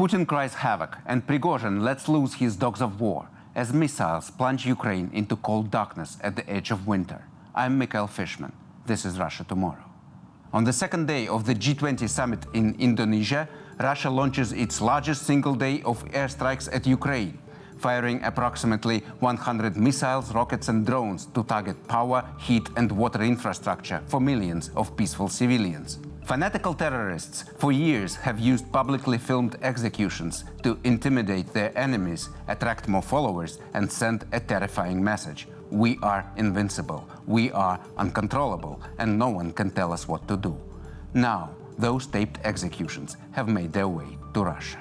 Putin cries havoc, and Prigozhin lets loose his dogs of war as missiles plunge Ukraine into cold darkness at the edge of winter. I'm Mikhail Fishman. This is Russia Tomorrow. On the second day of the G20 summit in Indonesia, Russia launches its largest single day of airstrikes at Ukraine, firing approximately 100 missiles, rockets and drones to target power, heat and water infrastructure for millions of peaceful civilians. Fanatical terrorists for years have used publicly filmed executions to intimidate their enemies, attract more followers and send a terrifying message. We are invincible, we are uncontrollable, and no one can tell us what to do. Now, those taped executions have made their way to Russia.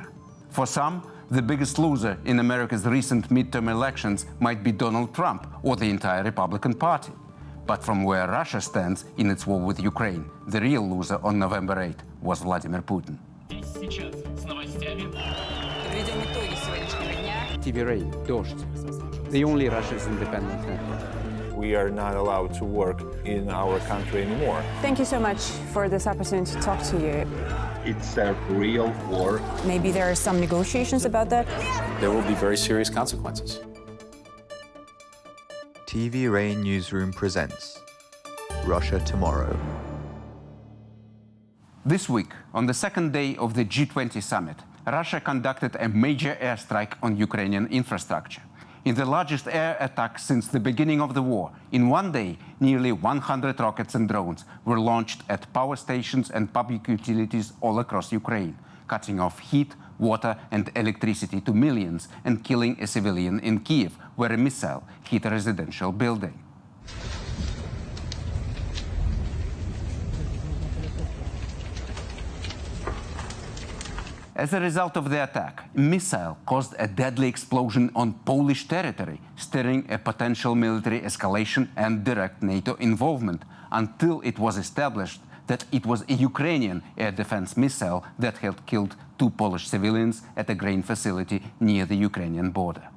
For some, the biggest loser in America's recent midterm elections might be Donald Trump or the entire Republican Party. But from where Russia stands in its war with Ukraine, the real loser on November 8 was Vladimir Putin. TV Rain, Дождь, the only Russia's independent network. We are not allowed to work in our country anymore. Thank you so much for this opportunity to talk to you. It's a real war. Maybe there are some negotiations about that. There will be very serious consequences. TV Rain Newsroom presents Russia Tomorrow. This week, on the second day of the G20 summit, Russia conducted a major airstrike on Ukrainian infrastructure. In the largest air attack since the beginning of the war, in one day, nearly 100 rockets and drones were launched at power stations and public utilities all across Ukraine, cutting off heat, water and electricity to millions and killing a civilian in Kiev, where a missile hit a residential building. As a result of the attack, a missile caused a deadly explosion on Polish territory, stirring a potential military escalation and direct NATO involvement, until it was established that it was a Ukrainian air defense missile that had killed 2 Polish civilians at a grain facility near the Ukrainian border.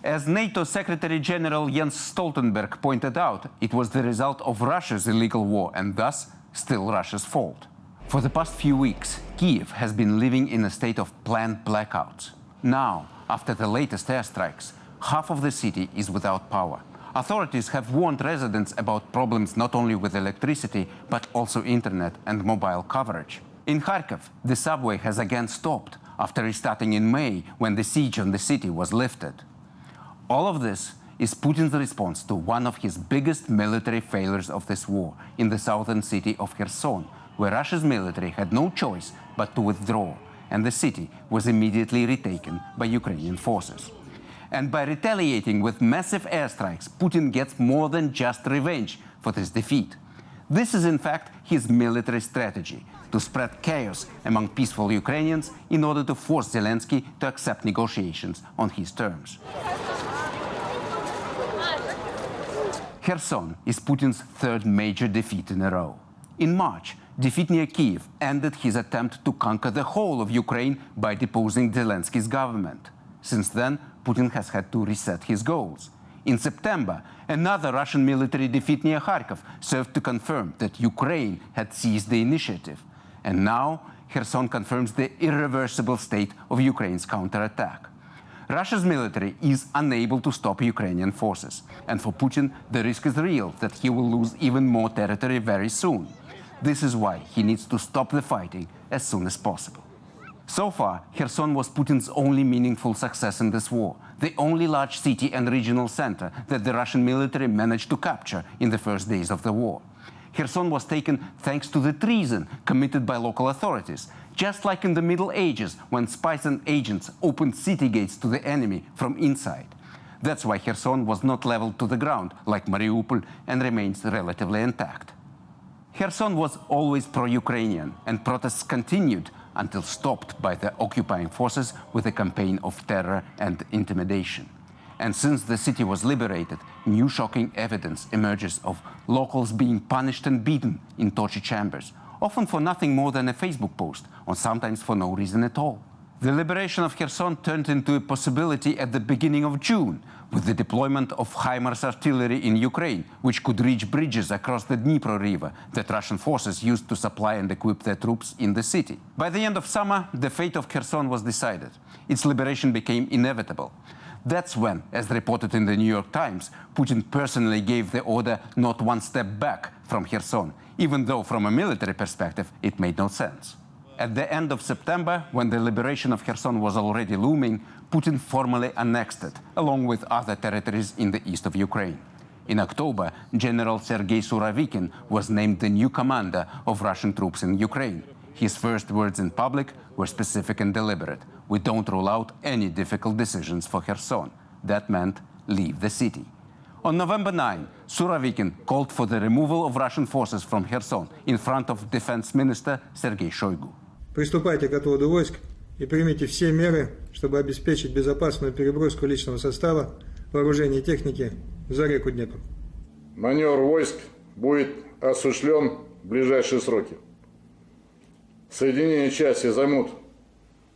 As NATO Secretary General Jens Stoltenberg pointed out, it was the result of Russia's illegal war and thus still Russia's fault. For the past few weeks, Kiev has been living in a state of planned blackouts. Now, after the latest airstrikes, half of the city is without power. Authorities have warned residents about problems not only with electricity, but also internet and mobile coverage. In Kharkiv, the subway has again stopped after restarting in May when the siege on the city was lifted. All of this is Putin's response to one of his biggest military failures of this war in the southern city of Kherson, where Russia's military had no choice but to withdraw, and the city was immediately retaken by Ukrainian forces. And by retaliating with massive airstrikes, Putin gets more than just revenge for this defeat. This is in fact his military strategy, to spread chaos among peaceful Ukrainians in order to force Zelensky to accept negotiations on his terms. Kherson is Putin's third major defeat in a row. In March, defeat near Kiev ended his attempt to conquer the whole of Ukraine by deposing Zelensky's government. Since then, Putin has had to reset his goals. In September, another Russian military defeat near Kharkiv served to confirm that Ukraine had seized the initiative. And now, Kherson confirms the irreversible state of Ukraine's counterattack. Russia's military is unable to stop Ukrainian forces. And for Putin, the risk is real that he will lose even more territory very soon. This is why he needs to stop the fighting as soon as possible. So far, Kherson was Putin's only meaningful success in this war, the only large city and regional center that the Russian military managed to capture in the first days of the war. Kherson was taken thanks to the treason committed by local authorities, just like in the Middle Ages when spies and agents opened city gates to the enemy from inside. That's why Kherson was not leveled to the ground like Mariupol and remains relatively intact. Kherson was always pro-Ukrainian, and protests continued until stopped by the occupying forces with a campaign of terror and intimidation. And since the city was liberated, new shocking evidence emerges of locals being punished and beaten in torture chambers, often for nothing more than a Facebook post, or sometimes for no reason at all. The liberation of Kherson turned into a possibility at the beginning of June, with the deployment of HIMARS artillery in Ukraine, which could reach bridges across the Dnipro River that Russian forces used to supply and equip their troops in the city. By the end of summer, the fate of Kherson was decided. Its liberation became inevitable. That's when, as reported in the New York Times, Putin personally gave the order not one step back from Kherson, even though from a military perspective it made no sense. At the end of September, when the liberation of Kherson was already looming, Putin formally annexed it, along with other territories in the east of Ukraine. In October, General Sergei Surovikin was named the new commander of Russian troops in Ukraine. His first words in public were specific and deliberate. We don't rule out any difficult decisions for Kherson. That meant leave the city. On November 9, Surovikin called for the removal of Russian forces from Kherson in front of Defense Minister Sergei Shoigu. Приступайте к отводу войск и примите все меры, чтобы обеспечить безопасную переброску личного состава, вооружения и техники за реку Днепр. Маневр войск будет осуществлен в ближайшие сроки. Соединения части займут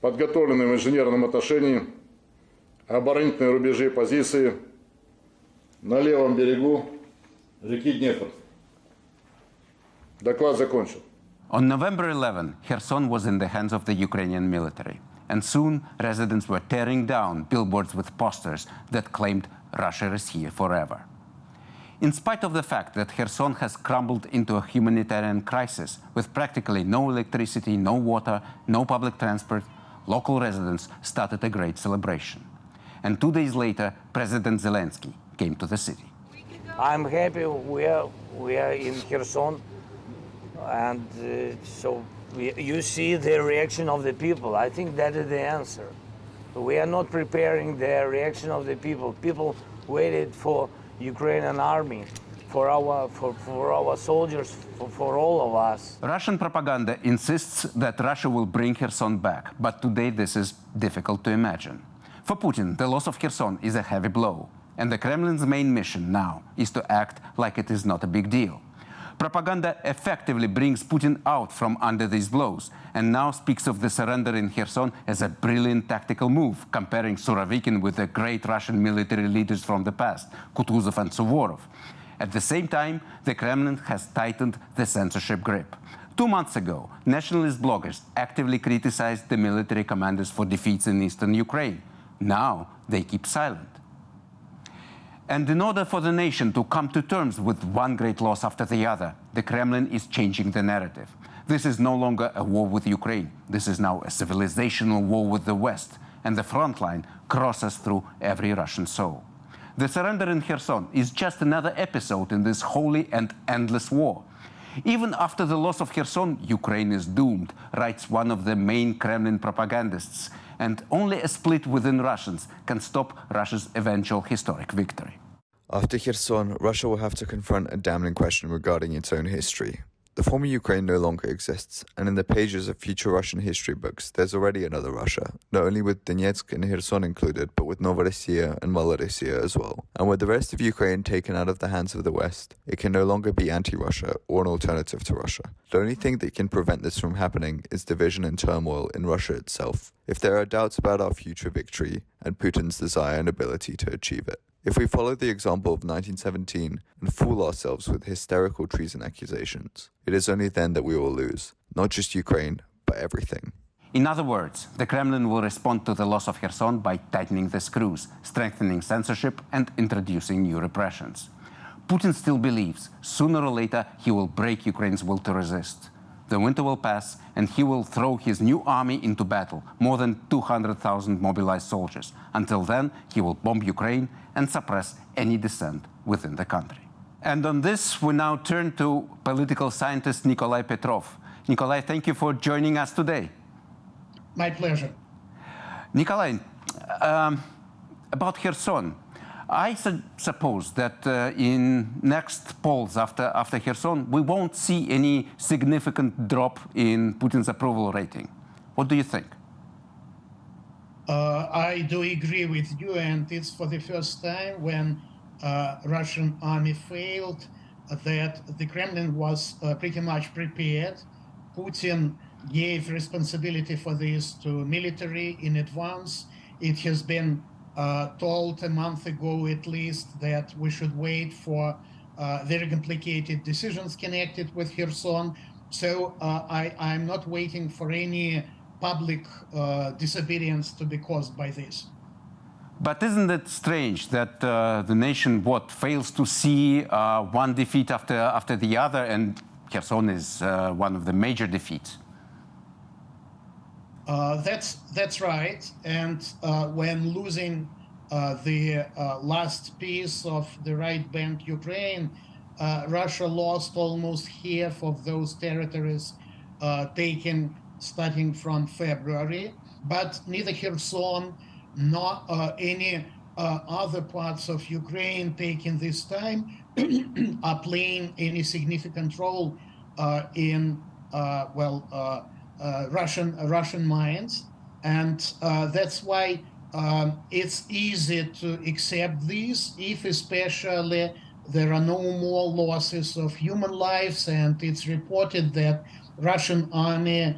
подготовленные в инженерном отношении оборонительные рубежи и позиции на левом берегу реки Днепр. Доклад закончен. On November 11, Kherson was in the hands of the Ukrainian military, and soon residents were tearing down billboards with posters that claimed Russia is here forever. In spite of the fact that Kherson has crumbled into a humanitarian crisis with practically no electricity, no water, no public transport, local residents started a great celebration. And 2 days later, President Zelensky came to the city. I'm happy we are in Kherson. And so you see the reaction of the people. I think that is the answer. We are not preparing the reaction of the people. People waited for Ukrainian army, for our soldiers, for all of us. Russian propaganda insists that Russia will bring Kherson back, but today this is difficult to imagine. For Putin, the loss of Kherson is a heavy blow, and the Kremlin's main mission now is to act like it is not a big deal. Propaganda effectively brings Putin out from under these blows and now speaks of the surrender in Kherson as a brilliant tactical move, comparing Surovikin with the great Russian military leaders from the past, Kutuzov and Suvorov. At the same time, the Kremlin has tightened the censorship grip. 2 months ago, nationalist bloggers actively criticized the military commanders for defeats in eastern Ukraine. Now they keep silent. And in order for the nation to come to terms with one great loss after the other, the Kremlin is changing the narrative. This is no longer a war with Ukraine. This is now a civilizational war with the West, and the front line crosses through every Russian soul. The surrender in Kherson is just another episode in this holy and endless war. Even after the loss of Kherson, Ukraine is doomed, writes one of the main Kremlin propagandists, and only a split within Russians can stop Russia's eventual historic victory. After Kherson, Russia will have to confront a damning question regarding its own history. The former Ukraine no longer exists, and in the pages of future Russian history books, there's already another Russia, not only with Donetsk and Kherson included, but with Novorossiya and Malorossiya as well. And with the rest of Ukraine taken out of the hands of the West, it can no longer be anti-Russia or an alternative to Russia. The only thing that can prevent this from happening is division and turmoil in Russia itself, if there are doubts about our future victory and Putin's desire and ability to achieve it. If we follow the example of 1917 and fool ourselves with hysterical treason accusations, it is only then that we will lose, not just Ukraine, but everything. In other words, the Kremlin will respond to the loss of Kherson by tightening the screws, strengthening censorship, and introducing new repressions. Putin still believes sooner or later he will break Ukraine's will to resist. The winter will pass, and he will throw his new army into battle, more than 200,000 mobilized soldiers. Until then, he will bomb Ukraine and suppress any dissent within the country. And on this, we now turn to political scientist Nikolai Petrov. Nikolai, thank you for joining us today. My pleasure. Nikolai, about Kherson, I suppose that in next polls after Kherson, we won't see any significant drop in Putin's approval rating. What do you think? I do agree with you, and it's for the first time when Russian army failed that the Kremlin was pretty much prepared. Putin gave responsibility for this to military in advance. It has been told a month ago at least that we should wait for very complicated decisions connected with Kherson. So I'm not waiting for any public disobedience to be caused by this. But isn't it strange that the nation, fails to see one defeat after the other, and Kherson is one of the major defeats? That's right. And when losing the last piece of the right bank, Ukraine, Russia lost almost half of those territories taken starting from February. But neither Kherson nor any other parts of Ukraine taken this time are playing any significant role in Russian minds, and that's why it's easy to accept these if especially there are no more losses of human lives, and it's reported that Russian army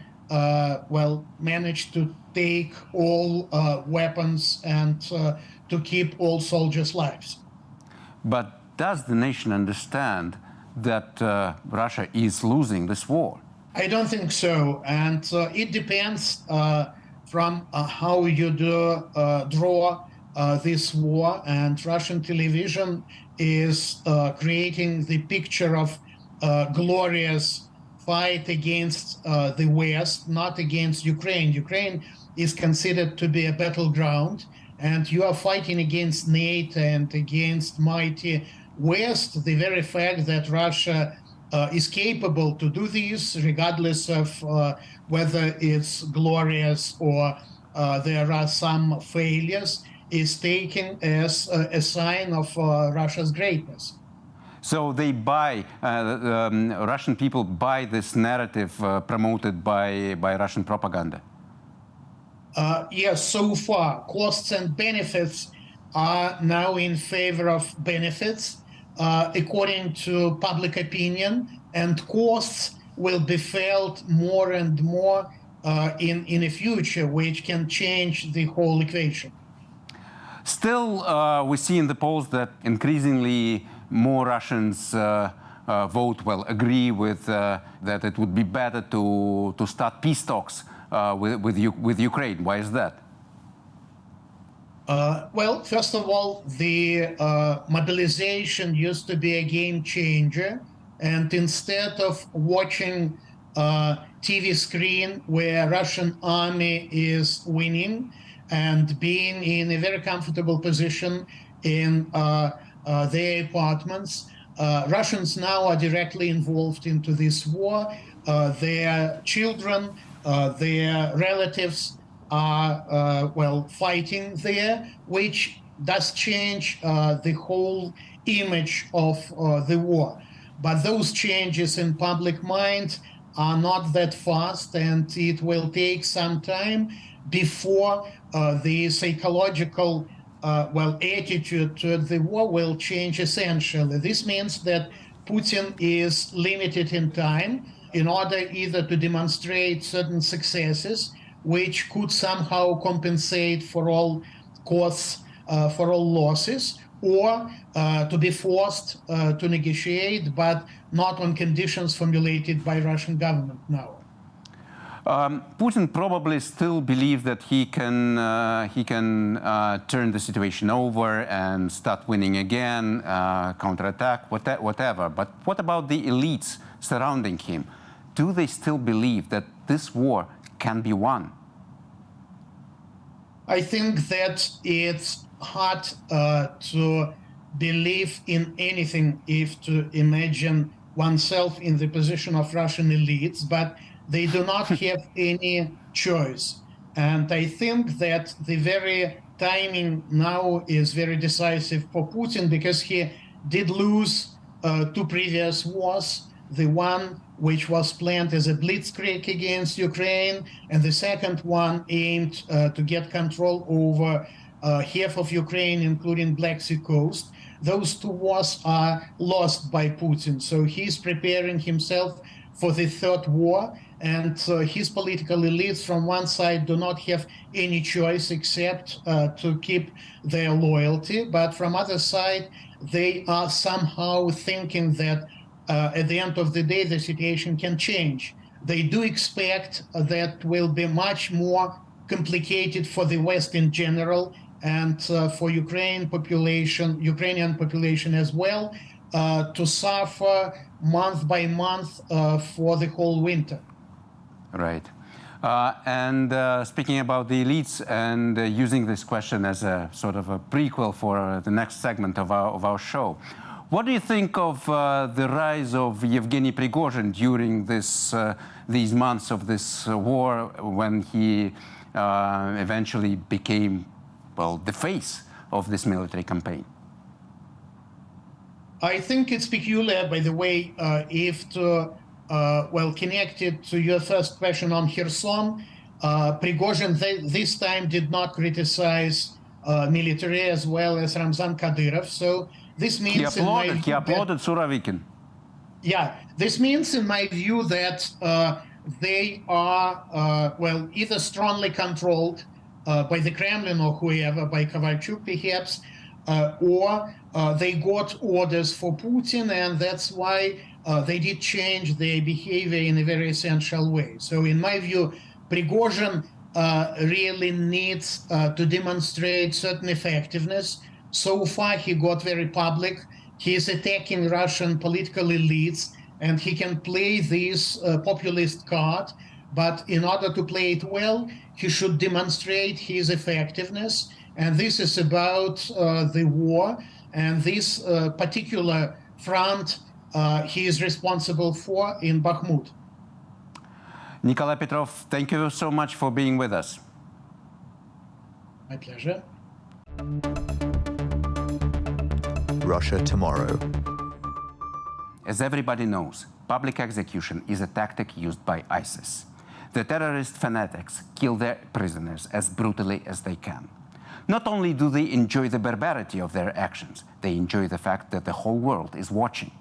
managed to take all weapons and to keep all soldiers' lives. But does the nation understand that Russia is losing this war? I don't think so, and it depends from how you draw this war, and Russian television is creating the picture of glorious fight against the West, not against Ukraine. Ukraine is considered to be a battleground, and you are fighting against NATO and against mighty West. The very fact that Russia is capable to do this, regardless of whether it's glorious or there are some failures, is taken as a sign of Russia's greatness. So they buy, Russian people buy this narrative promoted by Russian propaganda? Yes, so far. Costs and benefits are now in favor of benefits, according to public opinion, and costs will be felt more and more in the future, which can change the whole equation. Still, we see in the polls that increasingly more Russians agree with that it would be better to start peace talks with Ukraine. Why is that? Well, first of all, the mobilization used to be a game changer. And instead of watching TV screen where Russian army is winning and being in a very comfortable position in their apartments, Russians now are directly involved into this war. Their children, their relatives are, fighting there, which does change the whole image of the war. But those changes in public mind are not that fast, and it will take some time before the psychological attitude toward the war will change essentially. This means that Putin is limited in time in order either to demonstrate certain successes, which could somehow compensate for all costs, for all losses, or to be forced to negotiate, but not on conditions formulated by Russian government now. Putin probably still believes that he can turn the situation over and start winning again, counterattack, whatever. But what about the elites surrounding him? Do they still believe that this war can be won? I think that it's hard to believe in anything if to imagine oneself in the position of Russian elites, but they do not have any choice. And I think that the very timing now is very decisive for Putin, because he did lose two previous wars, the one which was planned as a blitzkrieg against Ukraine, and the second one aimed to get control over half of Ukraine, including Black Sea coast. Those two wars are lost by Putin. So he's preparing himself for the third war. and his political elites from one side do not have any choice except to keep their loyalty, but from other side they are somehow thinking that at the end of the day the situation can change. They do expect that will be much more complicated for the West in general and for Ukrainian population as well, to suffer month by month for the whole winter. Right. Speaking about the elites and using this question as a sort of a prequel for the next segment of our show, what do you think of the rise of Yevgeny Prigozhin during these months of this war, when he eventually became, well, the face of this military campaign? I think it's peculiar, by the way, if to, connected to your first question on Kherson, Prigozhin this time did not criticize military as well as Ramzan Kadyrov. So this means he applauded Surovikin. Yeah, this means, in my view, that they are, either strongly controlled by the Kremlin or whoever, by Kovalchuk perhaps, or they got orders for Putin, and that's why they did change their behavior in a very essential way. So in my view, Prigozhin really needs to demonstrate certain effectiveness. So far, he got very public. He is attacking Russian political elites, and he can play this populist card. But in order to play it well, he should demonstrate his effectiveness. And this is about the war. And this particular front he is responsible for in Bakhmut. Nikolai Petrov, thank you so much for being with us. My pleasure. Russia tomorrow. As everybody knows, public execution is a tactic used by ISIS. The terrorist fanatics kill their prisoners as brutally as they can. Not only do they enjoy the barbarity of their actions, they enjoy the fact that the whole world is watching.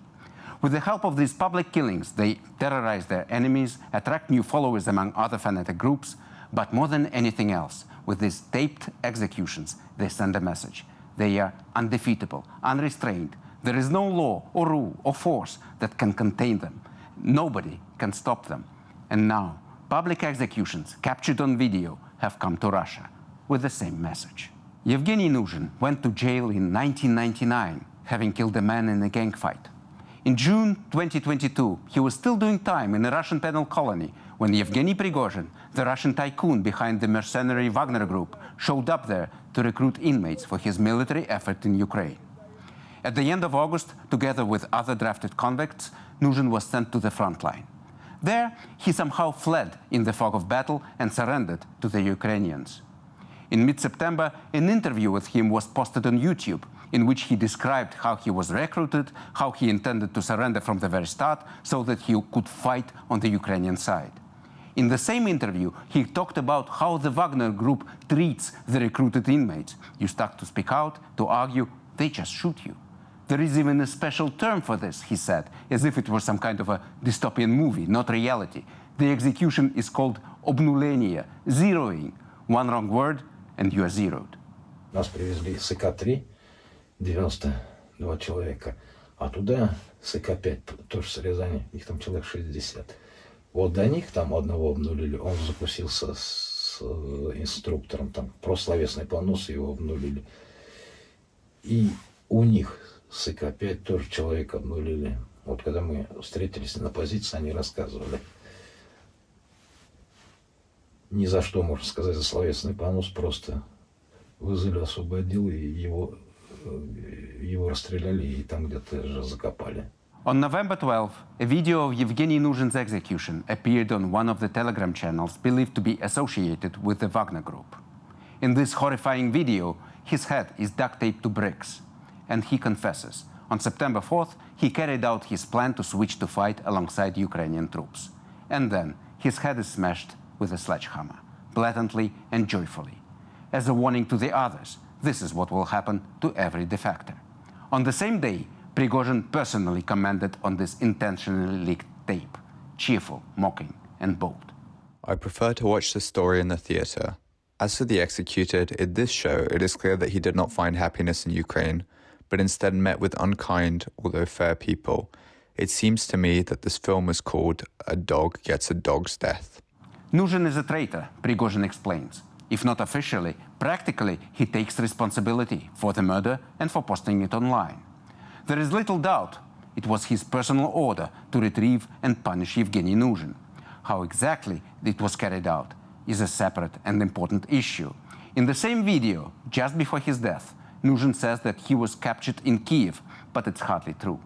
With the help of these public killings, they terrorize their enemies, attract new followers among other fanatic groups, but more than anything else, with these taped executions, they send a message. They are undefeatable, unrestrained. There is no law or rule or force that can contain them. Nobody can stop them. And now, public executions captured on video have come to Russia with the same message. Yevgeny Nuzhin went to jail in 1999, having killed a man in a gang fight. In June 2022, he was still doing time in a Russian penal colony when Yevgeny Prigozhin, the Russian tycoon behind the mercenary Wagner group, showed up there to recruit inmates for his military effort in Ukraine. At the end of August, together with other drafted convicts, Nuzhin was sent to the front line. There, he somehow fled in the fog of battle and surrendered to the Ukrainians. In mid-September, an interview with him was posted on YouTube, in which he described how he was recruited, how he intended to surrender from the very start so that he could fight on the Ukrainian side. In the same interview, he talked about how the Wagner group treats the recruited inmates. You start to speak out, to argue, they just shoot you. There is even a special term for this, he said, as if it were some kind of a dystopian movie, not reality. The execution is called obnulение, zeroing. One wrong word, and you are zeroed. Нас привезли с ИК-3, 92 человека, а туда с ИК-5, тоже с Рязани, их там человек 60. Вот до них там одного обнулили, он запустился с инструктором, там просто словесный понос, его обнулили. И у них с ИК-5 тоже человека обнулили. Вот когда мы встретились на позиции, они рассказывали. Ни за что, можно сказать, за словесный понос, просто вызвали особый отдел, и его расстреляли, и там где-то же закопали. On November 12, a video of Yevgeny Nuzhin's execution appeared on one of the Telegram channels believed to be associated with the Wagner group. In this horrifying video, his head is duct taped to bricks. And he confesses, on September 4th, he carried out his plan to switch to fight alongside Ukrainian troops. And then his head is smashed with a sledgehammer, blatantly and joyfully. As a warning to the others, this is what will happen to every defector. On the same day, Prigozhin personally commented on this intentionally leaked tape, cheerful, mocking. and bold. I prefer to watch the story in the theatre. As for the executed, in this show, it is clear that he did not find happiness in Ukraine, but instead met with unkind, although fair people. It seems to me that this film is called A Dog Gets a Dog's Death. Nuzhin is a traitor, Prigozhin explains. If not officially, practically, he takes responsibility for the murder and for posting it online. There is little doubt it was his personal order to retrieve and punish Yevgeny Nuzhin. How exactly it was carried out is a separate and important issue. In the same video, just before his death, Nuzhin says that he was captured in Kiev, but it's hardly true.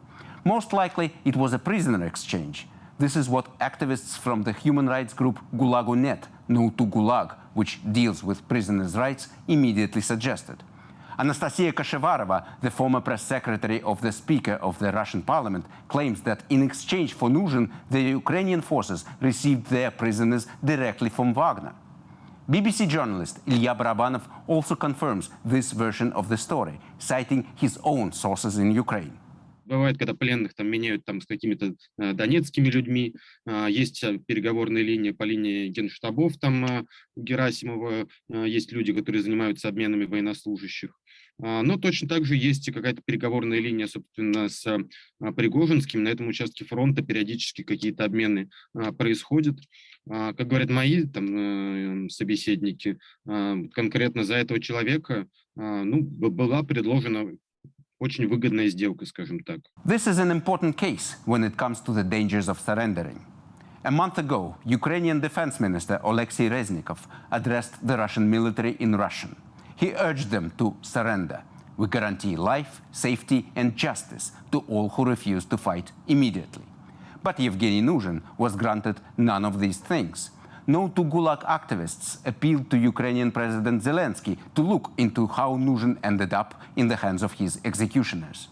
Most likely, it was a prisoner exchange. This is what activists from the human rights group Gulagu.net, No to Gulag, which deals with prisoners' rights, immediately suggested. Anastasia Kashevarova, the former press secretary of the Speaker of the Russian parliament, claims that in exchange for Nuzhin, the Ukrainian forces received their prisoners directly from Wagner. BBC journalist Ilya Barabanov also confirms this version of the story, citing his own sources in Ukraine. Бывает, когда пленных там меняют там с какими-то донецкими людьми, есть переговорные линии по линии генштабов, там у Герасимова есть люди, которые занимаются обменами военнослужащих. Но точно так же есть и какая-то переговорная линия, собственно, с Пригожинским. На этом участке фронта периодически какие-то обмены происходят. Как говорят мои там собеседники, конкретно за этого человека была предложена очень выгодная сделка, скажем так. This is an important case when it comes to the dangers of surrendering. A month ago, Ukrainian Defense Minister Alexei Reznikov addressed the Russian military in Russian. He urged them to surrender. We guarantee life, safety, and justice to all who refuse to fight immediately. But Yevgeny Nuzhin was granted none of these things. No to Gulag activists appealed to Ukrainian President Zelensky to look into how Nuzhin ended up in the hands of his executioners.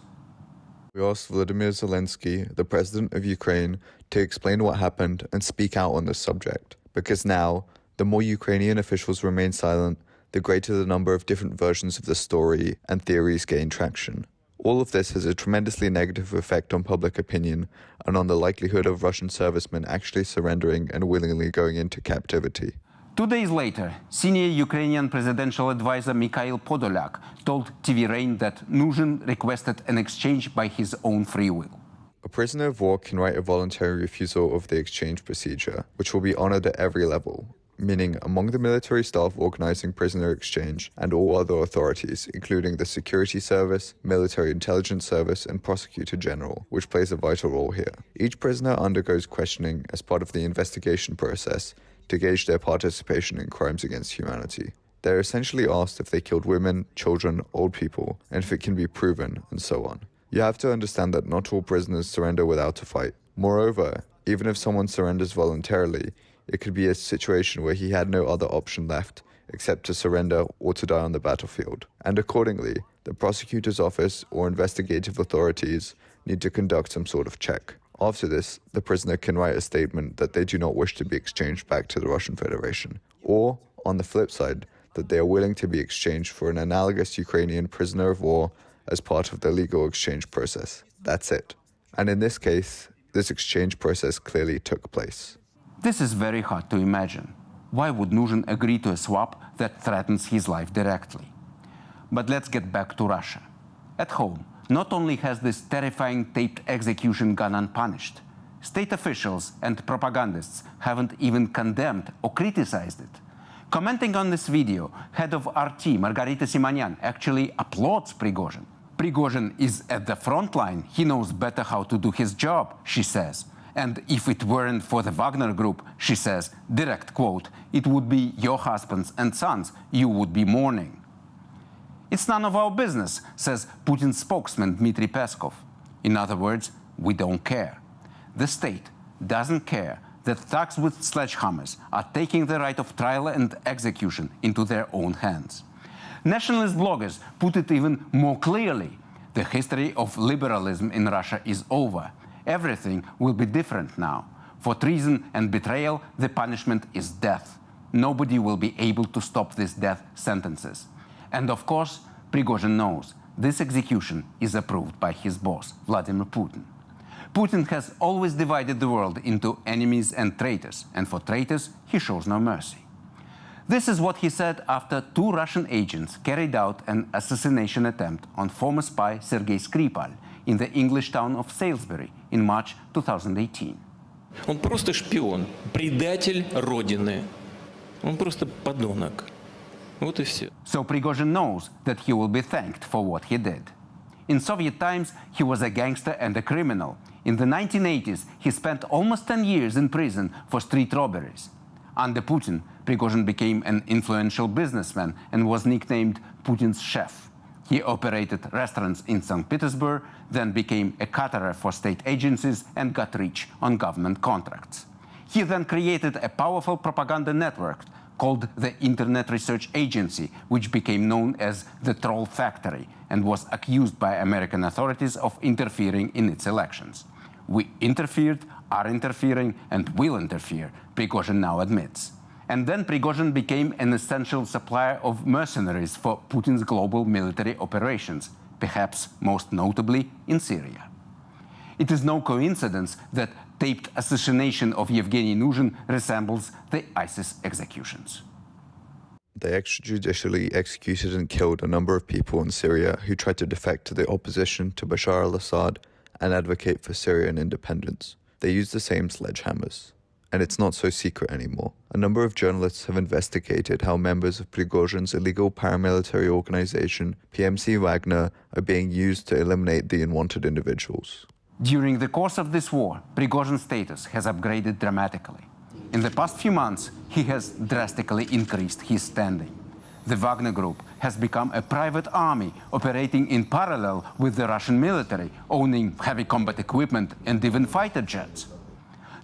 We asked Volodymyr Zelensky, the president of Ukraine, to explain what happened and speak out on this subject. Because now, the more Ukrainian officials remain silent, the greater the number of different versions of the story and theories gain traction. All of this has a tremendously negative effect on public opinion and on the likelihood of Russian servicemen actually surrendering and willingly going into captivity. 2 days later, senior Ukrainian presidential advisor Mikhail Podolyak told TV Rain that Nuzhin requested an exchange by his own free will. A prisoner of war can write a voluntary refusal of the exchange procedure, which will be honored at every level, meaning among the military staff organizing prisoner exchange and all other authorities, including the security service, military intelligence service, and prosecutor general, which plays a vital role here. Each prisoner undergoes questioning as part of the investigation process to gauge their participation in crimes against humanity. They're essentially asked if they killed women, children, old people, and if it can be proven, and so on. You have to understand that not all prisoners surrender without a fight. Moreover, even if someone surrenders voluntarily, it could be a situation where he had no other option left except to surrender or to die on the battlefield. And accordingly, the prosecutor's office or investigative authorities need to conduct some sort of check. After this, the prisoner can write a statement that they do not wish to be exchanged back to the Russian Federation. Or, on the flip side, that they are willing to be exchanged for an analogous Ukrainian prisoner of war as part of the legal exchange process. That's it. And in this case, this exchange process clearly took place. This is very hard to imagine. Why would Nuzhin agree to a swap that threatens his life directly? But let's get back to Russia. At home, not only has this terrifying taped execution gone unpunished, state officials and propagandists haven't even condemned or criticized it. Commenting on this video, head of RT Margarita Simonyan actually applauds Prigozhin. Prigozhin is at the front line. He knows better how to do his job, she says. And if it weren't for the Wagner group, she says, direct quote, it would be your husbands and sons you would be mourning. It's none of our business, says Putin's spokesman Dmitry Peskov. In other words, we don't care. The state doesn't care that thugs with sledgehammers are taking the right of trial and execution into their own hands. Nationalist bloggers put it even more clearly. The history of liberalism in Russia is over. Everything will be different now. For treason and betrayal, the punishment is death. Nobody will be able to stop these death sentences. And of course, Prigozhin knows this execution is approved by his boss, Vladimir Putin. Putin has always divided the world into enemies and traitors, and for traitors, he shows no mercy. This is what he said after 2 Russian agents carried out an assassination attempt on former spy Sergei Skripal in the English town of Salisbury in March 2018. Он просто шпион, предатель Родины. Он просто подонок. Вот и все. So Prigozhin knows that he will be thanked for what he did. In Soviet times, he was a gangster and a criminal. In the 1980s, he spent almost 10 years in prison for street robberies. Under Putin, Prigozhin became an influential businessman and was nicknamed Putin's chef. He operated restaurants in St. Petersburg, then became a caterer for state agencies and got rich on government contracts. He then created a powerful propaganda network called the Internet Research Agency, which became known as the Troll Factory and was accused by American authorities of interfering in its elections. We interfered, are interfering, and will interfere, Prigozhin now admits. And then Prigozhin became an essential supplier of mercenaries for Putin's global military operations, perhaps most notably in Syria. It is no coincidence that taped assassination of Yevgeny Nuzhin resembles the ISIS executions. They extrajudicially executed and killed a number of people in Syria who tried to defect to the opposition to Bashar al-Assad and advocate for Syrian independence. They used the same sledgehammers. And it's not so secret anymore. A number of journalists have investigated how members of Prigozhin's illegal paramilitary organization, PMC Wagner, are being used to eliminate the unwanted individuals. During the course of this war, Prigozhin's status has upgraded dramatically. In the past few months, he has drastically increased his standing. The Wagner Group has become a private army operating in parallel with the Russian military, owning heavy combat equipment and even fighter jets.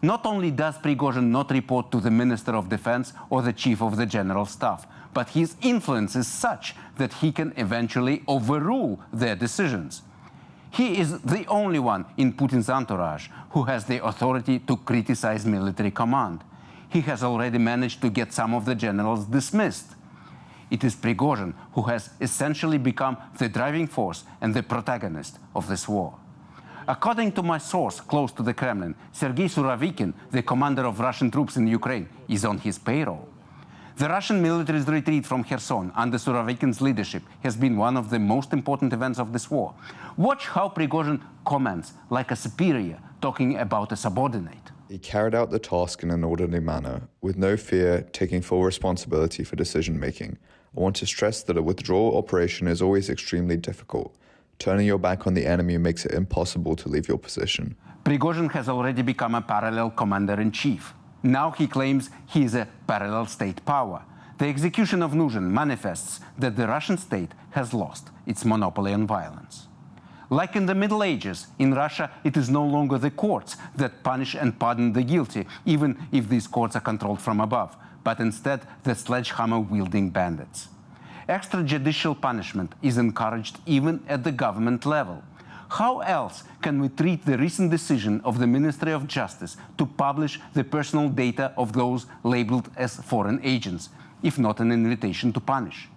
Not only does Prigozhin not report to the Minister of Defense or the Chief of the General Staff, but his influence is such that he can eventually overrule their decisions. He is the only one in Putin's entourage who has the authority to criticize military command. He has already managed to get some of the generals dismissed. It is Prigozhin who has essentially become the driving force and the protagonist of this war. According to my source close to the Kremlin, Sergei Surovikin, the commander of Russian troops in Ukraine, is on his payroll. The Russian military's retreat from Kherson under Surovikin's leadership has been one of the most important events of this war. Watch how Prigozhin comments like a superior talking about a subordinate. He carried out the task in an orderly manner, with no fear, taking full responsibility for decision-making. I want to stress that a withdrawal operation is always extremely difficult. Turning your back on the enemy makes it impossible to leave your position. Prigozhin has already become a parallel commander-in-chief. Now he claims he is a parallel state power. The execution of Nuzhin manifests that the Russian state has lost its monopoly on violence. Like in the Middle Ages, in Russia, it is no longer the courts that punish and pardon the guilty, even if these courts are controlled from above, but instead the sledgehammer-wielding bandits. Extrajudicial punishment is encouraged even at the government level. How else can we treat the recent decision of the Ministry of Justice to publish the personal data of those labeled as foreign agents, if not an invitation to punish?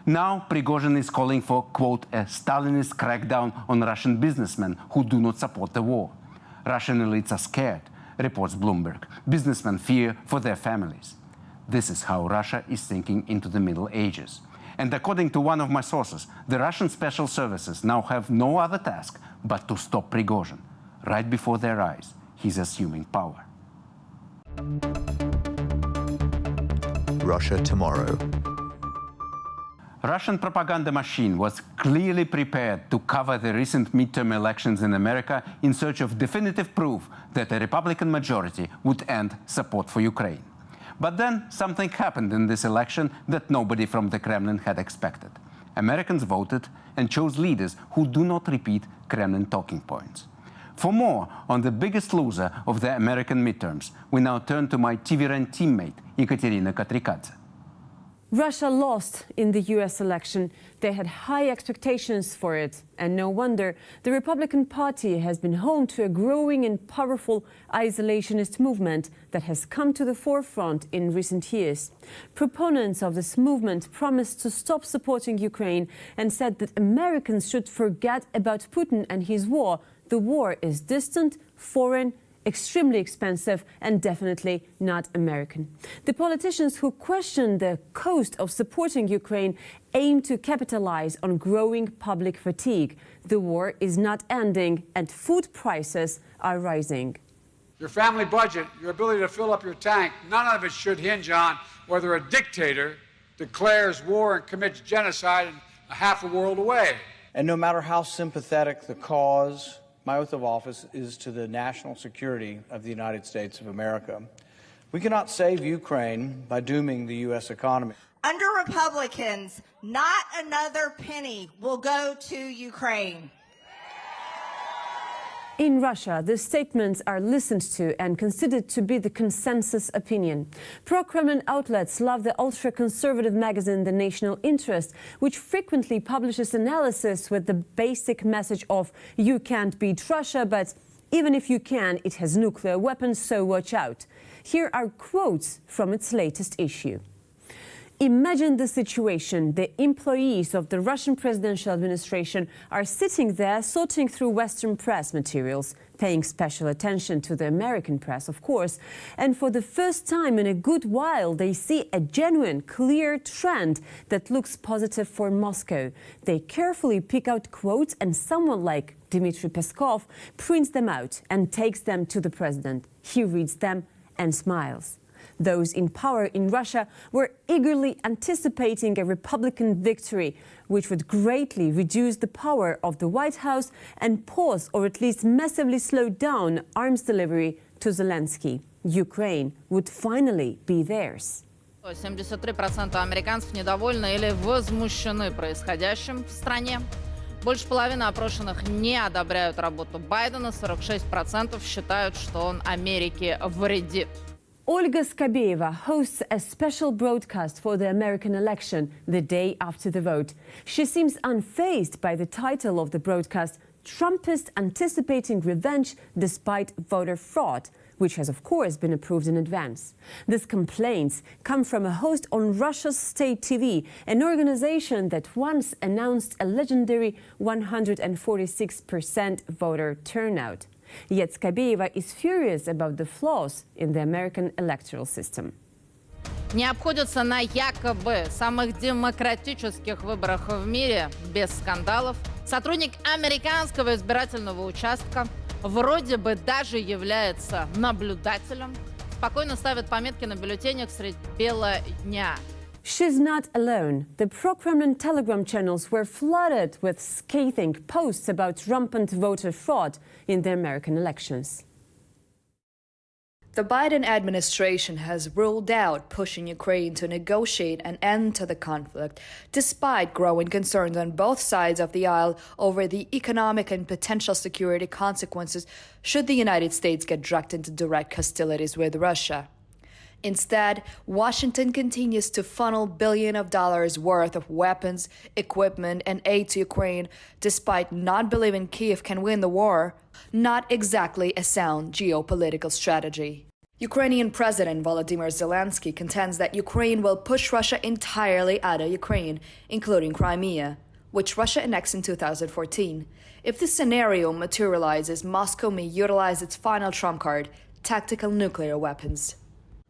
Now Prigozhin is calling for, quote, a Stalinist crackdown on Russian businessmen who do not support the war. Russian elites are scared, reports Bloomberg. Businessmen fear for their families. This is how Russia is sinking into the Middle Ages. And according to one of my sources, the Russian special services now have no other task but to stop Prigozhin. Right before their eyes, he's assuming power. Russia tomorrow. Russian propaganda machine was clearly prepared to cover the recent midterm elections in America in search of definitive proof that a Republican majority would end support for Ukraine. But then something happened in this election that nobody from the Kremlin had expected. Americans voted and chose leaders who do not repeat Kremlin talking points. For more on the biggest loser of the American midterms, we now turn to my TVREN teammate, Ekaterina Katrikadze. Russia lost in the US election. They had high expectations for it, and no wonder. The Republican Party has been home to a growing and powerful isolationist movement that has come to the forefront in recent years. Proponents of this movement promised to stop supporting Ukraine and said that Americans should forget about Putin and his war the war is distant, foreign, extremely expensive, and definitely not American. The politicians who question the cost of supporting Ukraine aim to capitalize on growing public fatigue. The war is not ending, and food prices are rising. Your family budget, your ability to fill up your tank, none of it should hinge on whether a dictator declares war and commits genocide half a world away. And no matter how sympathetic the cause, my oath of office is to the national security of the United States of America. We cannot save Ukraine by dooming the U.S. economy. Under Republicans, not another penny will go to Ukraine. In Russia, the statements are listened to and considered to be the consensus opinion. Pro-Kremlin outlets love the ultra-conservative magazine The National Interest, which frequently publishes analysis with the basic message of "you can't beat Russia, but even if you can, it has nuclear weapons, so watch out." Here are quotes from its latest issue. Imagine the situation. The employees of the Russian presidential administration are sitting there sorting through Western press materials, paying special attention to the American press, of course. And for the first time in a good while, they see a genuine, clear trend that looks positive for Moscow. They carefully pick out quotes, and someone like Dmitry Peskov prints them out and takes them to the president. He reads them and smiles. Those in power in Russia were eagerly anticipating a Republican victory, which would greatly reduce the power of the White House and pause or at least massively slow down arms delivery to Zelensky. Ukraine would finally be theirs. 73% американцев недовольны или возмущены происходящим в стране. Больше половины опрошенных не одобряют работу Байдена, 46% считают, что он Америке вредит. Olga Skabeyeva hosts a special broadcast for the American election the day after the vote. She seems unfazed by the title of the broadcast, Trumpists Anticipating Revenge Despite Voter Fraud, which has of course been approved in advance. These complaints come from a host on Russia's state TV, an organization that once announced a legendary 146% voter turnout. Yet Skabeyeva is furious about the flaws in the American electoral system. Не обходятся на якобы самых демократических выборах в мире без скандалов. Сотрудник американского избирательного участка вроде бы даже является наблюдателем. Спокойно ставит пометки на бюллетенях средь бела дня. She's not alone. The pro-Kremlin Telegram channels were flooded with scathing posts about rampant voter fraud in the American elections. The Biden administration has ruled out pushing Ukraine to negotiate an end to the conflict, despite growing concerns on both sides of the aisle over the economic and potential security consequences should the United States get dragged into direct hostilities with Russia. Instead, Washington continues to funnel billions of dollars worth of weapons, equipment, and aid to Ukraine, despite not believing Kyiv can win the war. Not exactly a sound geopolitical strategy. Ukrainian President Volodymyr Zelensky contends that Ukraine will push Russia entirely out of Ukraine, including Crimea, which Russia annexed in 2014. If this scenario materializes, Moscow may utilize its final trump card, tactical nuclear weapons.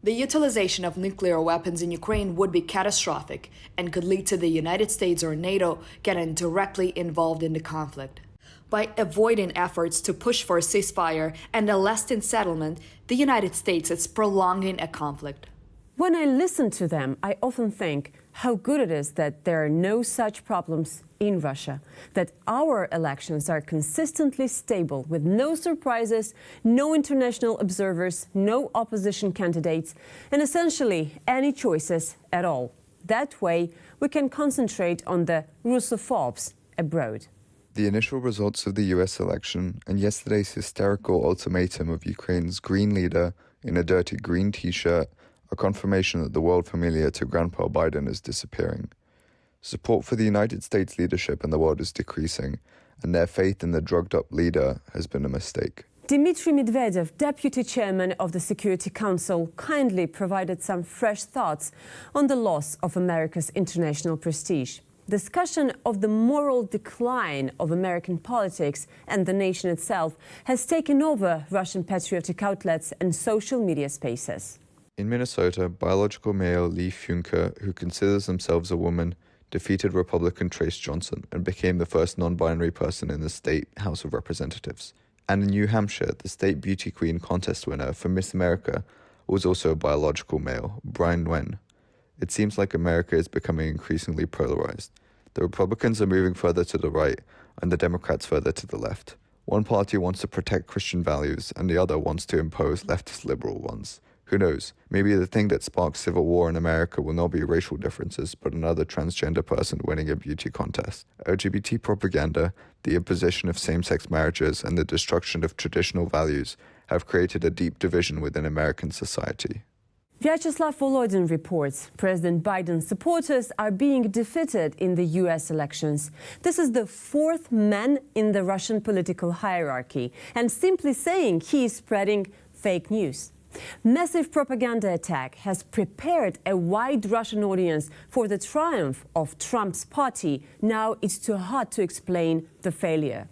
The utilization of nuclear weapons in Ukraine would be catastrophic and could lead to the United States or NATO getting directly involved in the conflict. By avoiding efforts to push for a ceasefire and a lasting settlement, the United States is prolonging a conflict. When I listen to them, I often think how good it is that there are no such problems in Russia, that our elections are consistently stable with no surprises, no international observers, no opposition candidates, and essentially any choices at all. That way, we can concentrate on the Russophobes abroad. The initial results of the US election and yesterday's hysterical ultimatum of Ukraine's Green leader in a dirty green t-shirt are confirmation that the world familiar to Grandpa Biden is disappearing. Support for the United States leadership in the world is decreasing, and their faith in the drugged-up leader has been a mistake. Dmitry Medvedev, deputy chairman of the Security Council, kindly provided some fresh thoughts on the loss of America's international prestige. discussion of the moral decline of American politics and the nation itself has taken over Russian patriotic outlets and social media spaces. In Minnesota, biological male Lee Funke, who considers themselves a woman, defeated Republican Trace Johnson and became the first non-binary person in the state House of Representatives. And in New Hampshire, the state beauty queen contest winner for Miss America was also a biological male, Brian Nguyen. It seems like America is becoming increasingly polarized. The Republicans are moving further to the right and the Democrats further to the left. One party wants to protect Christian values and the other wants to impose leftist liberal ones. Who knows, maybe the thing that sparks civil war in America will not be racial differences, but another transgender person winning a beauty contest. LGBT propaganda, the imposition of same-sex marriages, and the destruction of traditional values have created a deep division within American society. Vyacheslav Volodin reports President Biden's supporters are being defeated in the U.S. elections. This is the fourth man in the Russian political hierarchy, and simply saying he is spreading fake news. Massive propaganda attack has prepared a wide Russian audience for the triumph of Trump's party. Now it's too hard to explain the failure.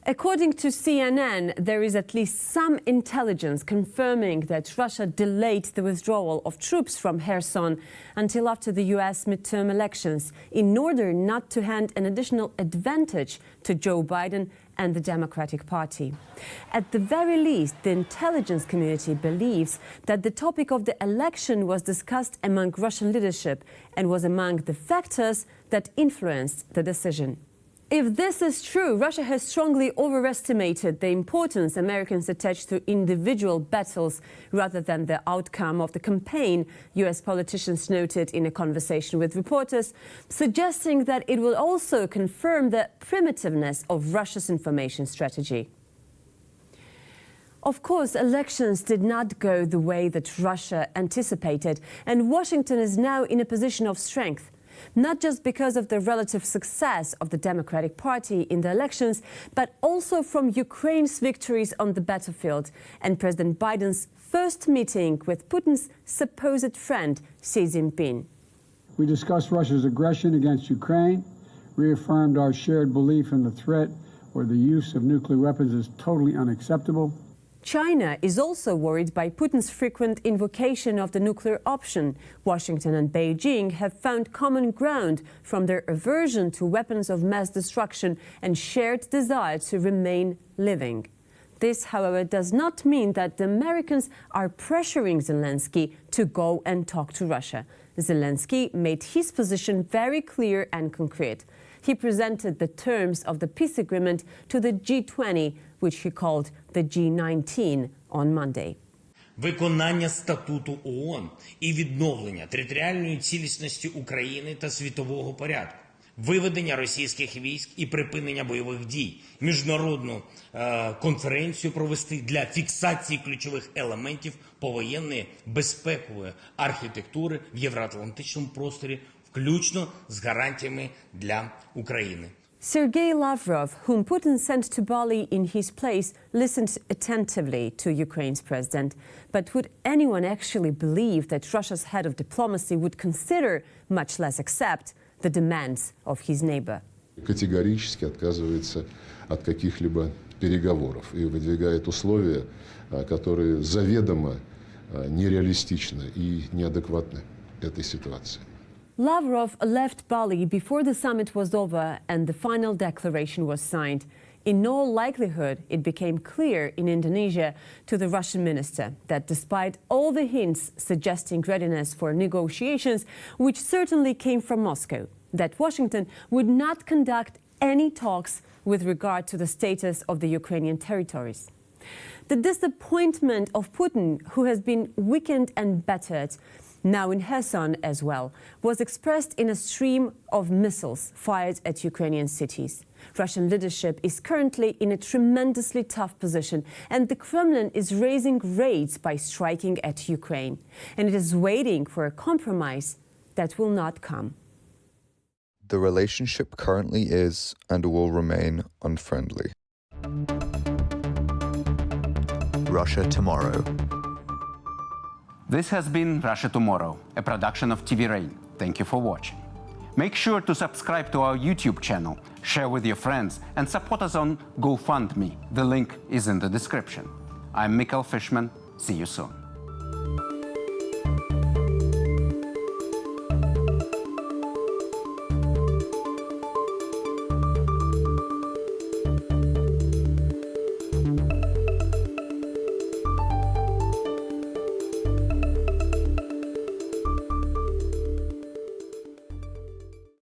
According to CNN, there is at least some intelligence confirming that Russia delayed the withdrawal of troops from Kherson until after the U.S. midterm elections in order not to hand an additional advantage to Joe Biden and the Democratic Party. At the very least, the intelligence community believes that the topic of the election was discussed among Russian leadership and was among the factors that influenced the decision. If this is true, Russia has strongly overestimated the importance Americans attach to individual battles rather than the outcome of the campaign, U.S. politicians noted in a conversation with reporters, suggesting that it will also confirm the primitiveness of Russia's information strategy. Of course, elections did not go the way that Russia anticipated, and Washington is now in a position of strength. Not just because of the relative success of the Democratic Party in the elections, but also from Ukraine's victories on the battlefield and President Biden's first meeting with Putin's supposed friend, Xi Jinping. We discussed Russia's aggression against Ukraine, reaffirmed our shared belief in the threat or the use of nuclear weapons is totally unacceptable. China is also worried by Putin's frequent invocation of the nuclear option. Washington and Beijing have found common ground from their aversion to weapons of mass destruction and shared desire to remain living. This, however, does not mean that the Americans are pressuring Zelensky to go and talk to Russia. Zelensky made his position very clear and concrete. He presented the terms of the peace agreement to the G20, which he called the G19 on Monday. Виконання статуту ООН і відновлення територіальної цілісності України та світового порядку. Виведення російських військ і припинення бойових дій. Міжнародну конференцію провести для фіксації ключових елементів повоєнної безпекової архітектури в євроатлантичному просторі, включно з гарантіями для України. Sergei Lavrov, whom Putin sent to Bali in his place, listened attentively to Ukraine's president. But would anyone actually believe that Russia's head of diplomacy would consider, much less accept, the demands of his neighbor? Категорически отказывается от каких-либо переговоров и выдвигает условия, которые заведомо нереалистичны и неадекватны этой ситуации. Lavrov left Bali before the summit was over and the final declaration was signed. In all likelihood, it became clear in Indonesia to the Russian minister that despite all the hints suggesting readiness for negotiations, which certainly came from Moscow, that Washington would not conduct any talks with regard to the status of the Ukrainian territories. The disappointment of Putin, who has been weakened and battered, now in Kherson as well, was expressed in a stream of missiles fired at Ukrainian cities. Russian leadership is currently in a tremendously tough position, and the Kremlin is raising raids by striking at Ukraine. And it is waiting for a compromise that will not come. The relationship currently is and will remain unfriendly. Russia Tomorrow. This has been Russia Tomorrow, a production of TV Rain. Thank you for watching. Make sure to subscribe to our YouTube channel, share with your friends, and support us on GoFundMe. The link is in the description. I'm Mikhail Fishman. See you soon.